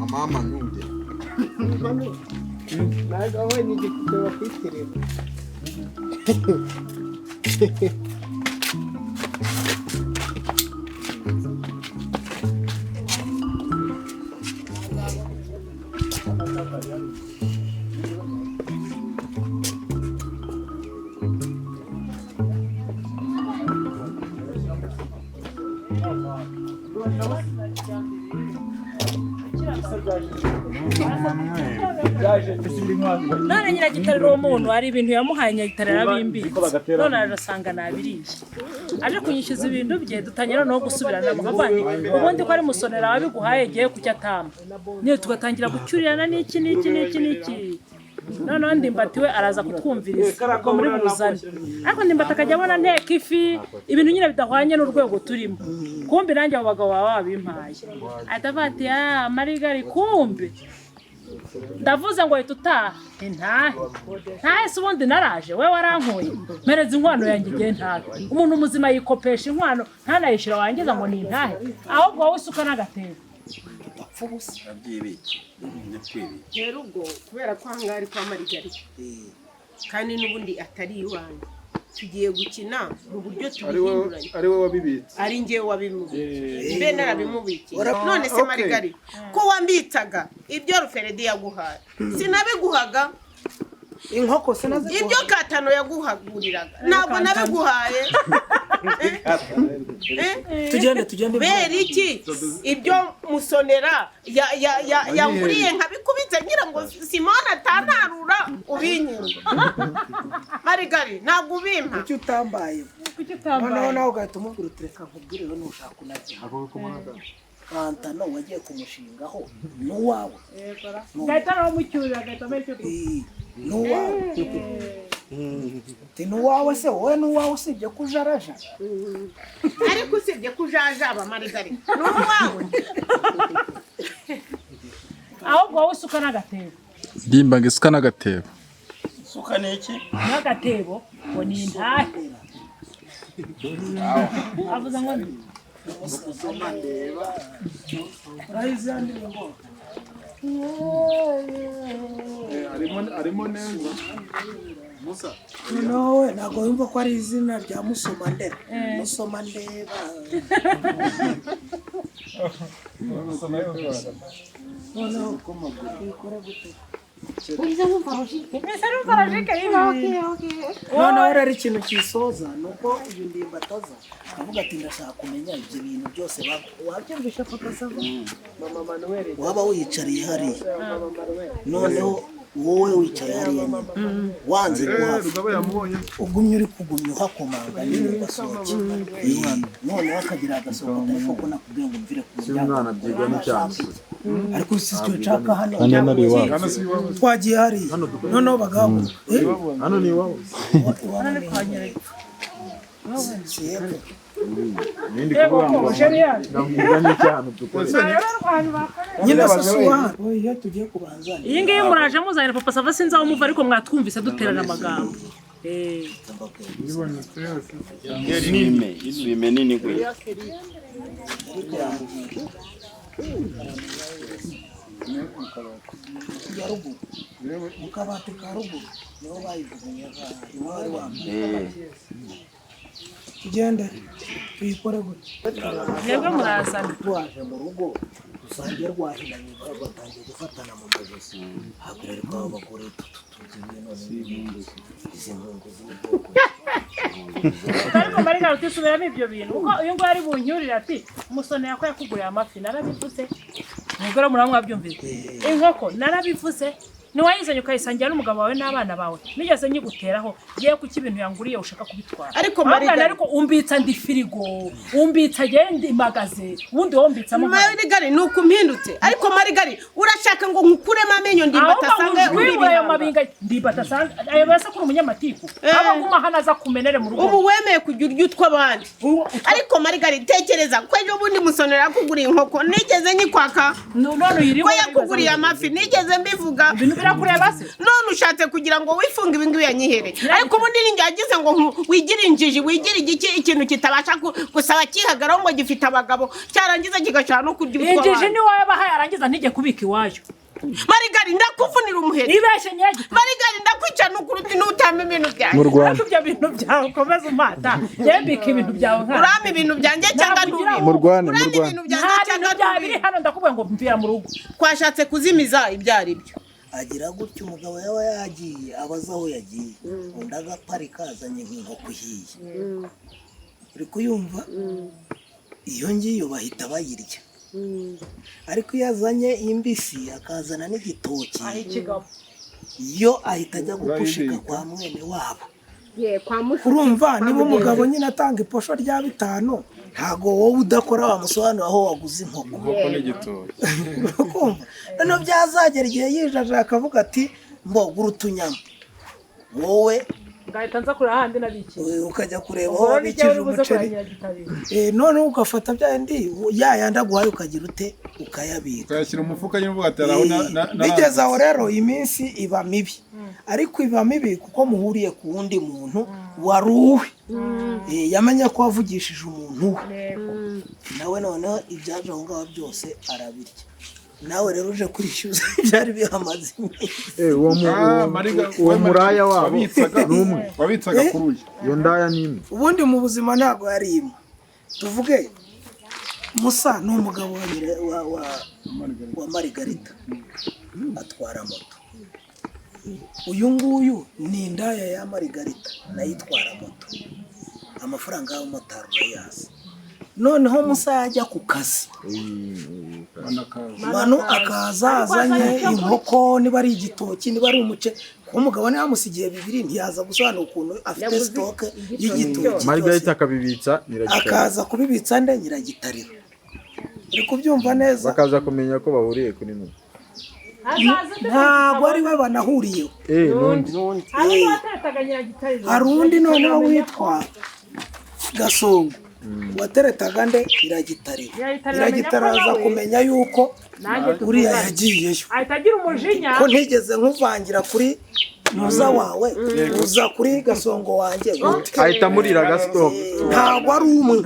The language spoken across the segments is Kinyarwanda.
Mama nude. Naga we ni gikuba kwitirira. none nyiragitarira uwo muntu hari ibintu yamuhaye nyagitarira arabimbitse none arasanga nabiriye aje kunyishyuza ibintu bye dutangira no gusubirana mu kavani ubundi ko ari musonera wabiguhaye giye kucya tamba niyo tugatangira gucyurirana n'iki none ndimbati we araza kutwumviriza ko muri buzane ariko ndimbati akajya abona nteka ifi ibintu nyine bidahwanye n'urwego turimo kumbe nanjye abo bagabo baba babimpaye atavati marigari kumbe ndavuze ngo hita utaha ntahe se ubundi naraje we warankuye mpereza inkwano yanjye igihe ntahe umuntu muzima yikopesha inkwano ntanayishyura wangiza ngo ni intahe ahubwo wowe usuka n'agatebo rero ubwo kubera ko aha ngaha ari kwa marigari kandi n'ubundi atari iwanjye tugiye gukina mu buryo tubihinduranye ari we wabibitse ari njyewe wabimubitse mbe narabimubikiye none se marigari ko wambitsaga ibyo ruferedi yaguhaye sinabiguhaga inkoko sinazi ibyo katano yaguhaguriraga ntabwo nabiguhaye tugende beri iki ibyo musonera yanguriye nkabikubitse ngira ngo Simone atanarura ubinyirwa marigari ntabwo ubimpa kuki utambaye noneho nawe ugahita umubwira utureka nkubwire we nushaka unajya kantano wagiye kumushingaho n'uwawe gahita nawe mucyurira gahita amecyo n'uwawe se wowe n'uwawe usibye kujaraja ariko usibye kujajaba marigari n'uwawe ahubwo wowe usuka n'agatebo ndimba ngo isuka n'agatebo suka n'iki n'agatebo ngo ni intahe avuze ngo gusoma ndeba urayizandire ngo arimo neza Musa noneho ntabwo wumva ko ari izina rya Musomandera Musomandeba noneho ukora gute noneho rero ikintu kisoza ni uko iyo ndimba ataza avuga ati ndashaka kumenya ibyo bintu byose wabyumvisha papa sava waba wiyicariye hariya noneho wowe wicaye hariya wanze kuhava ugumye uri kugumya uhakomanga nyine ugasohoke noneho akagira agasohoka ariko ko nakubwiye ngo mvire ku muryango ariko si cyo nshaka hano twagiye hariya noneho bagahaguruka hano ni iwawe nindi kuvuga ngo ndamuga n'icyaha tukose nyine sasuwa oya tugiye kubanza iyi ngiyi muraje muzanira papa sava sinzi aho muva ariko mwatwumvise duterana amagambo Iswime nini kwe ya ruguru mu kabati ka ruguru niho bayivugunye iwari wambaye tugende tuyikore gutya mwebwe murazana twaje mu rugo usangiye rwahinanye batangiye gufatana mu majosi hakurya ariko abagore tutugiye none izi ngungu z'ubwoko ariko marigari utisubiramo ibyo bintu kuko uyu nguyu ari bunyurire ati umusone yako yakuguriye amafi narabivuze umugore muramwabyumvise inkoko narabivuze niwayizanye ukayisangira n'umugabo wawe n'abana bawe nigeze nyiguteraho giye kuki ibintu yanguriye ushaka kubitwara ariko marigari ariko umbitsa ndi firigo umbitsa gende imagaze ubundi wombitsa mu marigari nuko mpindutse ariko marigari urashaka ngo nkukuremo amenyo ndimbatasanga uri ayo mabinga ndimbatasanga ayo bese kuri umunyamatiku aba kuma hanaza kumenere mu rugo ubu wemeye kujya urya utw'abandi ariko marigari tekereza ko ejo bundi musonera yakuguriye inkoko nigeze nyikwaka none yiri ko yakuguriye amafi nigeze mbivuga birakureba se none ushatse kugira ngo wifunge ibingibi yanyihereye ariko ubundi ninjye yagize ngo wigire injiji wigire ikintu kitabasha gusaba kihagaraho ngo gifite abagabo cyarangiza kigashaka no kurya ibitwa injiji ni wowe bahaye arangiza ntijye kubika iwayo Marigari ndakuvunira umuheto ibeshe nyagita Marigari ndakwica n'ukuruti n'utama ibintu byanjye mu Rwanda ibyo bintu byawe ukomeza umata yembika ibintu byawe nka urama ibintu byanjye cyangwa nturi mu Rwanda ibintu byanjye cyangwa biri hano ndakubwiye ngo mvira mu rugo twashatse kuzimiza ibyari byo agira gutyo umugabo yaba yagiye abaza aho yagiye undi agaparika azanye nk'inkoko ihiye uri kuyumva iyo ngiyo bahita bayirya ariko iyo azanye imbisi akazana n'igitoki yo ahita ajya gupushika kwa mwene wabo urumva niba umugabo nyine atanga iposho rya 5 ntago wowe udakora wamusobanura aho waguze inkoko none byazagera igihe yijaje akavuga ati mbogura utunyama wowe ngahita nza kuri ahandi nabiki ukajya kureba aho wabikije umuceri none ugafata bya ndi yayandi aguhaye ukagira ute ukayabika ukayashyira umufuka nyine uvuga ati araho bigeze aho rero iminsi iba mibi ariko iba mibi kuko muhuriye ku wundi muntu waruwe yamenye ko wavugishije umuntu we nawe noneho ibyaje aho ngaho byose arabirya nawe rero uje kwishyuza byari bihamaze uwo muraya wabo n'umwe wabitsaga kuri uyu iyo ndaya n'imwe ubundi mu buzima ntabwo yari imwe tuvuge Musa ni umugabo wa Marigarita atwara moto uyu nguyu ni indaya ya Marigarita nayo itwara moto amafaranga y'umumotari urayazi noneho Musa yajya ku kazi manu akaza azanye inkoko niba ari igitoki niba ari umuce kuko umugabo niba yamusigiye 2 ntiyaza gusobanura ukuntu afite stock y'igitoki Marigarita akabibitsa akaza kubibitsa nde nyiragitariro uri kubyumva neza bakaza kumenya ko bahuriye kuri none ntabwo ari we banahuriyeho hari undi noneho witwa Gasongo wateretaga nde iragitariro aza kumenya yuko uriya yagiyeyo ahita agira umujinya ko ntigeze nkuvangira kuri muza wawe uza kuri Gasongo wanjye ahita murira gastock ntabwo ari umwe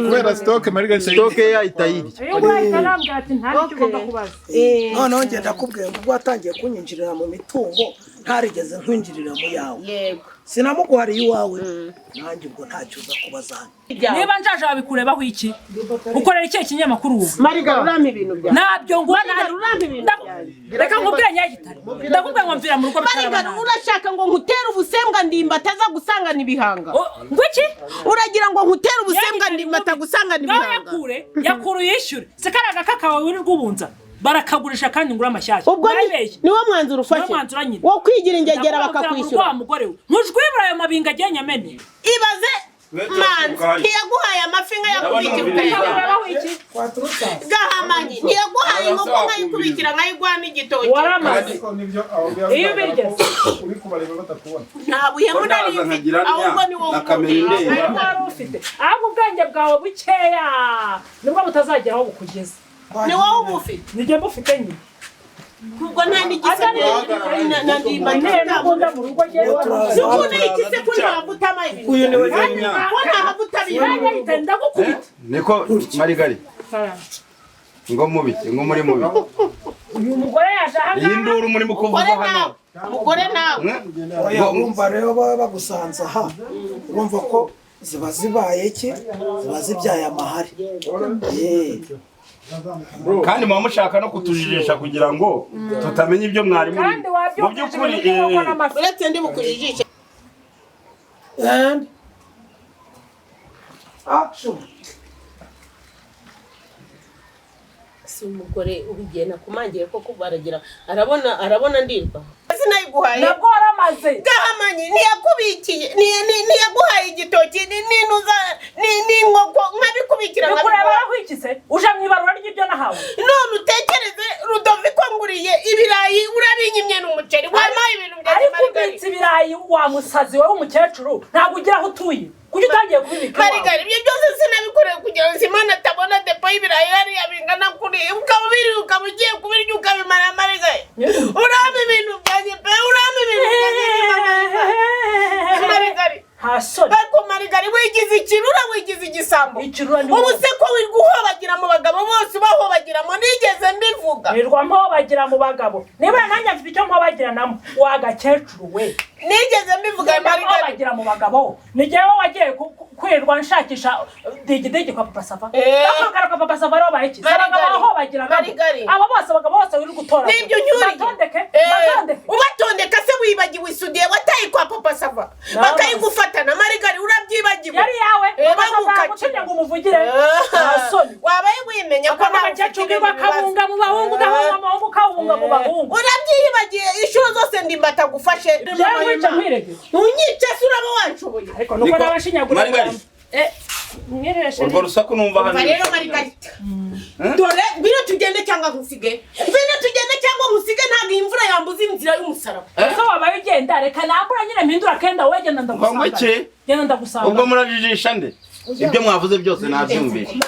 kubera stock Marigarita stock ye ahita yirya iyo bahita nambwira ati nta nicyo ugomba kubaza noneho ngenda kubwira ngo ubwo watangiye kunyinjirira mu mitungo ntarigeze nkwinjirira mu yawe yego sinamuguhariye iwawe nanjye ubwo ntacyo uza kubaza niba njaje babikurebaho iki ukorera iki kinyamakuru ubu Marigari urama ibintu byanjye nabyo ngo reka nkubwire nyagitare ndakubwira ngo mvira mu rugo Marigari urashaka ngo nkutere ubusembwa ndimba ataza gusangana ibihanga ngo iki uragira ngo nkutere ubusembwa ndimba atagusangana ibihanga yakuru yishyure sekaraga kakawe wirirwa ubunza barakagurisha kandi ngura amashyashya ubwo ni wo mwanzuro ufashe wo kwigira ingegera bakakwishyura wa mugore we ntujwibura ayo mabinga agiye nyamene ibaze manzi ntiyaguhaye amafi nka yakubikira gahamanyi ntiyaguhaye inkoko nkayikubikira nkayiguha n'igitoki waramaze iyo ubirigeze uri kubareba batakubona nta buhemu nari mfite ahubwo ni wowe ufite ahubwo ubwenge bwawe bukeya nibwo butazagera aho bukugeza ni wowe ubufite nijye mbufite nyine kubwo nta n'igisebe na ndimba ntabunda mu rugo zikunda ikise ko ntavuta amazi uyu ni we nyanya ko ntavuta yahita ndagukubita niko Marigari ngo mubiki ngo muri mubi uyu mugore yaje aha iyi nduru muri mukuvuza hano umugore nawe urumva rero baba bagusanze aha urumva ko ziba zibaye iki ziba zibyaye amahari kandi muba mushaka no kutujijisha kugira ngo tutamenya ibyo mwari muri mu by'ukuri uretse ndi bukujijishe and action si umugore ubigiye nakumangiye ko kubaragira arabona ndirwa sinayiguhaye nabwo waramaze gahamanyi ntiyakubikiye ntiyaguhaye igitoki n'inuza n'inkoko nkabikubikira kureba aho ikise uje mwibarura ry'ibyo nahawe none utekereze Rudoviko nguriye ibirayi urabinyimye n'umuceri wampaye ibintu bya ariko ubitse ibirayi wa musazi wowe umukecuru ntabwo ugira aho utuye kuki utangiye kubibika Marigari ibyo byose sinabikoreye kugira ngo Imana atabona depo y'ibirayi hariya bingana kuri ukaba ugiye kubirya ukabimara Marigari urabe igisambo ubu se ko wiri guhobagira mu bagabo bose bahobagira mo nigeze mbivuga nirwa mpobagira mu bagabo niba nanjye mfite icyo mpobagira namo wagakecuru we nigeze mbivuga mpobagira mu bagabo nigewe wagiye kwirirwa nshakisha digidigi kwa papa Sava akakara kwa papa Sava ro bayiki abagabo bahobagira abo bose abagabo bose wiri gutora nibyo nyuri batondeke ubatondeka se wibagiwe isudiye watayi kwa papa Sava bakayigufatana marigari urabyibagiwe yari yawe bamukaciye ngo umuvugire asoni wabaye wimenya ko n'abakecuru bakabunga mu bahungu gahunga mu bahungu kawunga mu bahungu urabyibagiye ishuro zose ndimbata gufashe unyice se uraba wanshoboye ariko nuko nabashinyagura urwo rusaku numva hano rero marigarita dore bino tugende cyangwa nkusige bino tugende cyangwa nkusige ntabwo imvura yambuza inzira y'umusaraba ese wabaye ugenda reka nambura nyine mpindura kenda wegenda ndagusanga genda ndagusanga ubwo murajijisha nde ibyo mwavuze byose nabyumvishe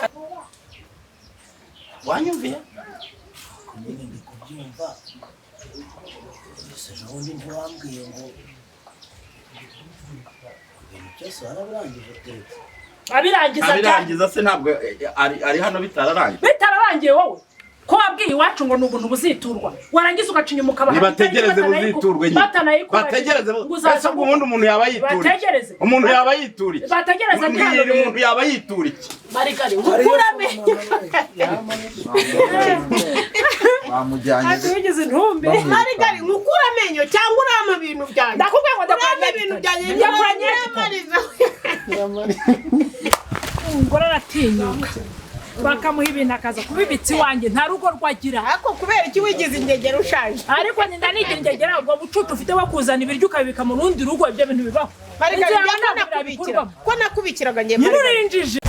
wanyumviye nyine ndi kubyumva ese ubundi ntiwambwiye ngo ibintu byose warabirangije tete abirangiza se ntabwo ari hano bitararangiye wowe ko wabwiye iwacu ngo n'ubuntu buziturwa warangiza ugacinya umukaba nibategereze buziturwe nyine bategereze ese ubundi umuntu yaba yituriye umuntu yaba yituriye bategereze umuntu yaba yituriye marigari ukurame bamujyanye abigize intumbi marigari ukura amenyo cyangwa urama ibintu byanjye ndakubwiye ngo urama ibintu byanjye ndakuranye mariza umugore aratinyuka bakamuha ibintu akaza kubibitsa iwanjye nta rugo rwagira ariko kubera iki wigize ingegera ushaje ariko ninda nigira ingegera ubwo bucucu ufite wo kuzana ibiryo ukabibika mu rundi rugo ibyo bintu bibaho marigari ko nakubikiraga ngiye marigari